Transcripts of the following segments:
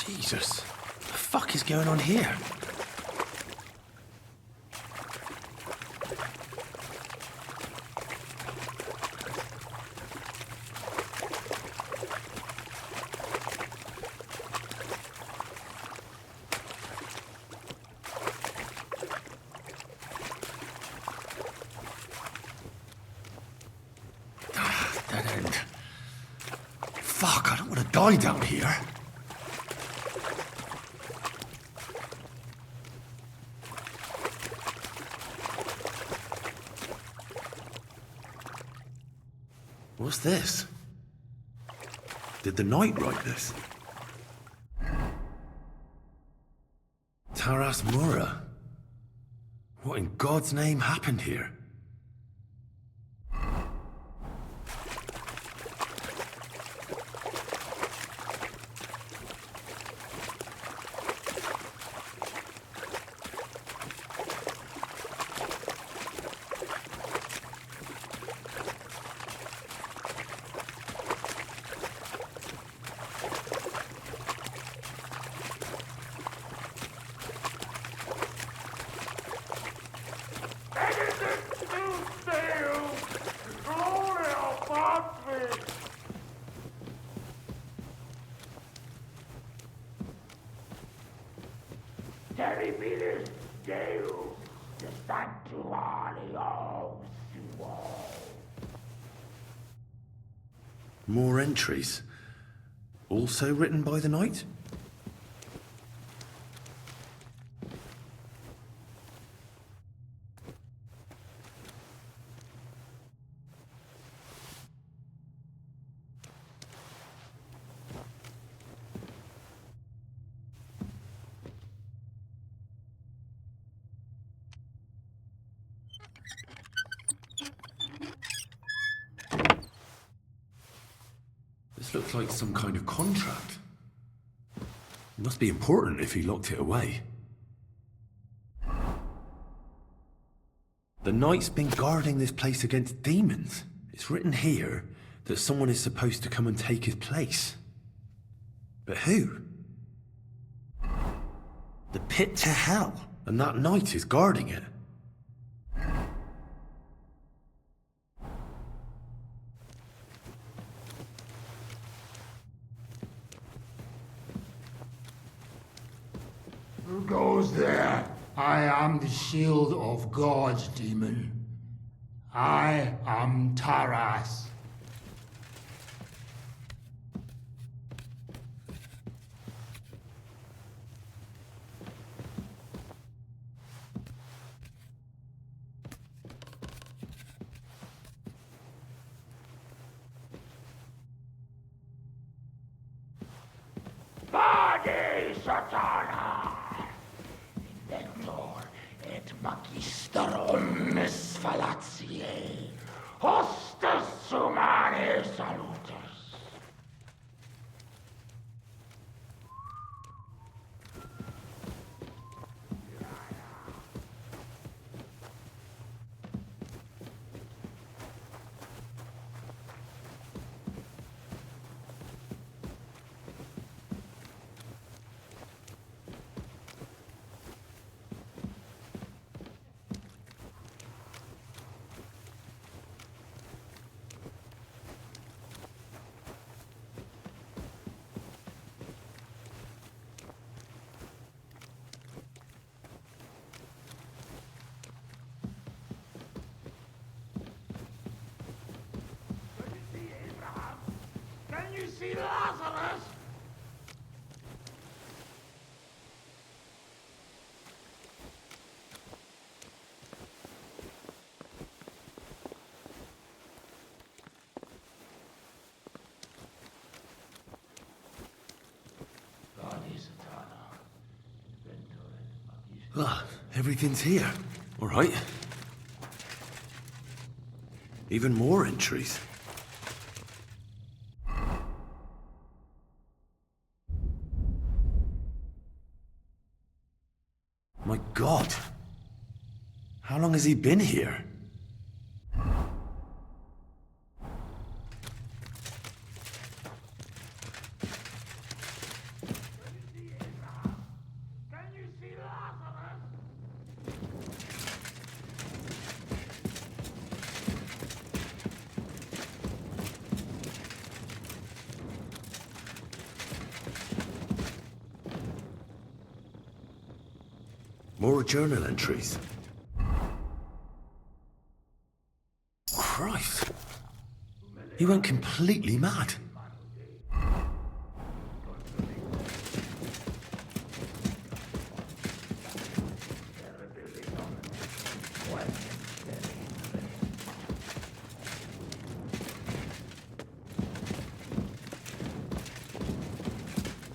Jesus, what the fuck is going on here? Dead end. Fuck, I don't want to die down here. What's this? Did the knight write this? Taras Mura. What in God's name happened here? Terribilis Deus, the Sanctuario Suo. More entries. Also written by the knight? This looks like some kind of contract. It must be important if he locked it away. The knight's been guarding this place against demons. It's written here that someone is supposed to come and take his place. But who? The pit to hell, and that knight is guarding it. Who goes there? I am the shield of God's demon. I am Taras. Body Satana! Inventor et magisterum falatiae, hostes humanae salutis. Can you see Lazarus? Ah, everything's here. All right. Even more entries. My God. How long has he been here? More journal entries. Christ. He went completely mad.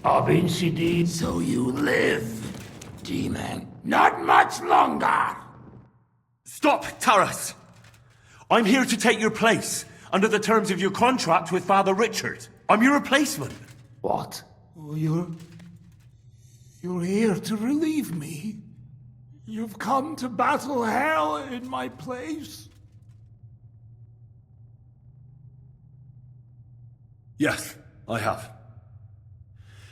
Obinsidid, so you live, demon. Not much longer. Stop, Taras! I'm here to take your place, under the terms of your contract with Father Richard. I'm your replacement. What? Oh, you're here to relieve me? You've come to battle hell in my place? Yes, I have.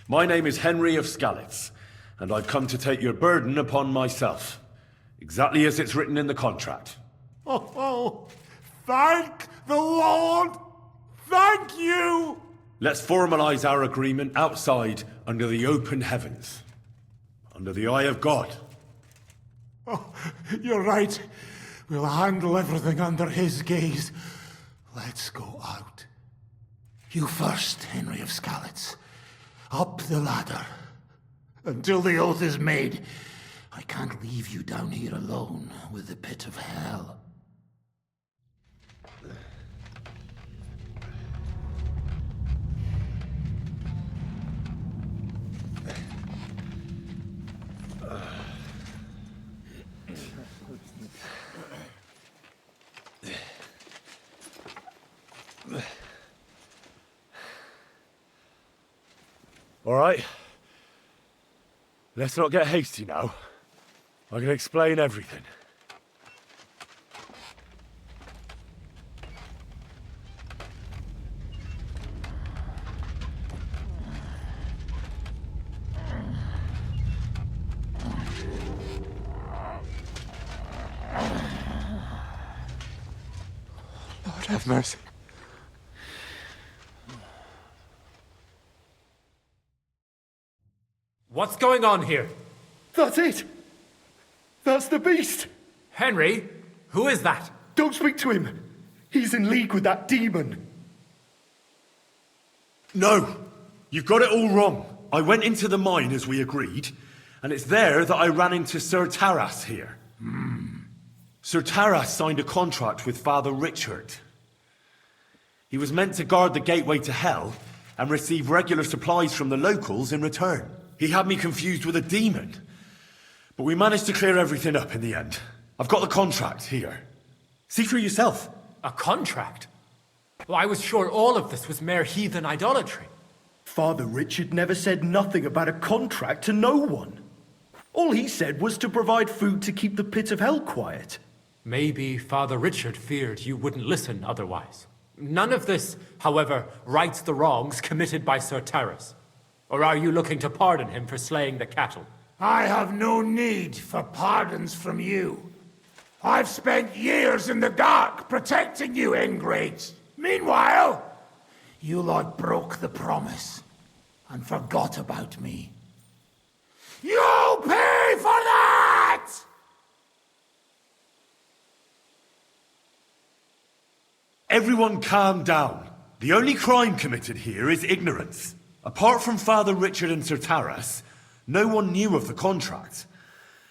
My name is Henry of Skalitz, and I've come to take your burden upon myself, exactly as it's written in the contract. Oh, thank the Lord! Thank you! Let's formalize our agreement outside under the open heavens, under the eye of God. Oh, you're right. We'll handle everything under his gaze. Let's go out. You first, Henry of Skalitz. Up the ladder. Until the oath is made, I can't leave you down here alone with the pit of hell. All right. Let's not get hasty now. I can explain everything. Lord have mercy. What's going on here? That's it! That's the beast! Henry, who is that? Don't speak to him! He's in league with that demon! No! You've got it all wrong. I went into the mine as we agreed, and it's there that I ran into Sir Taras here. Sir Taras signed a contract with Father Richard. He was meant to guard the gateway to hell and receive regular supplies from the locals in return. He had me confused with a demon. But we managed to clear everything up in the end. I've got the contract here. See for yourself. A contract? Well, I was sure all of this was mere heathen idolatry. Father Richard never said nothing about a contract to no one. All he said was to provide food to keep the pit of hell quiet. Maybe Father Richard feared you wouldn't listen otherwise. None of this, however, rights the wrongs committed by Sir Taras. Or are you looking to pardon him for slaying the cattle? I have no need for pardons from you. I've spent years in the dark protecting you, ingrates. Meanwhile, you lot broke the promise and forgot about me. You'll pay for that! Everyone calm down. The only crime committed here is ignorance. Apart from Father Richard and Sir Taras, no one knew of the contract.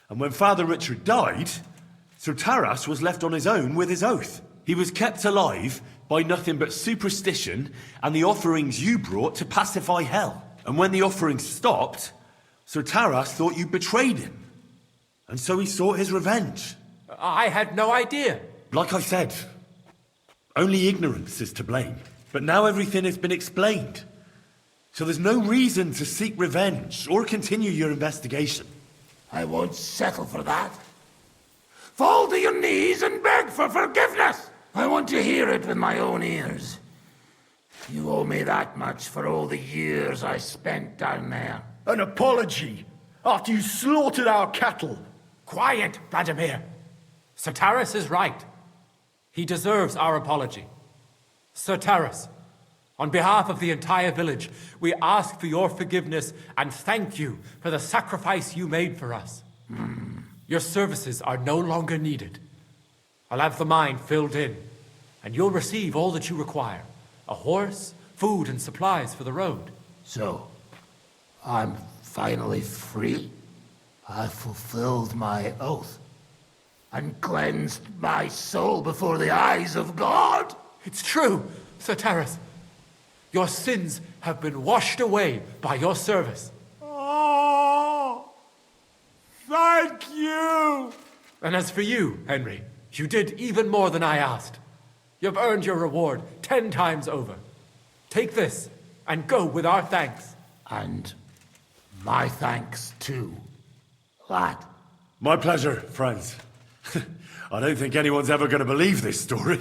And when Father Richard died, Sir Taras was left on his own with his oath. He was kept alive by nothing but superstition and the offerings you brought to pacify hell. And when the offerings stopped, Sir Taras thought you betrayed him. And so he sought his revenge. I had no idea. Like I said, only ignorance is to blame. But now everything has been explained. So there's no reason to seek revenge or continue your investigation. I won't settle for that. Fall to your knees and beg for forgiveness. I want to hear it with my own ears. You owe me that much for all the years I spent down there. An apology after you slaughtered our cattle. Quiet, Vladimir. Sir Taras is right. He deserves our apology. Sir Taras, on behalf of the entire village, we ask for your forgiveness and thank you for the sacrifice you made for us. Your services are no longer needed. I'll have the mine filled in, and you'll receive all that you require. A horse, food, and supplies for the road. So, I'm finally free. I've fulfilled my oath and cleansed my soul before the eyes of God. It's true, Sir Taras. Your sins have been washed away by your service. Oh, thank you. And as for you, Henry, you did even more than I asked. You've earned your reward 10 times over. Take this and go with our thanks. And my thanks too, lad. My pleasure, friends. I don't think anyone's ever going to believe this story.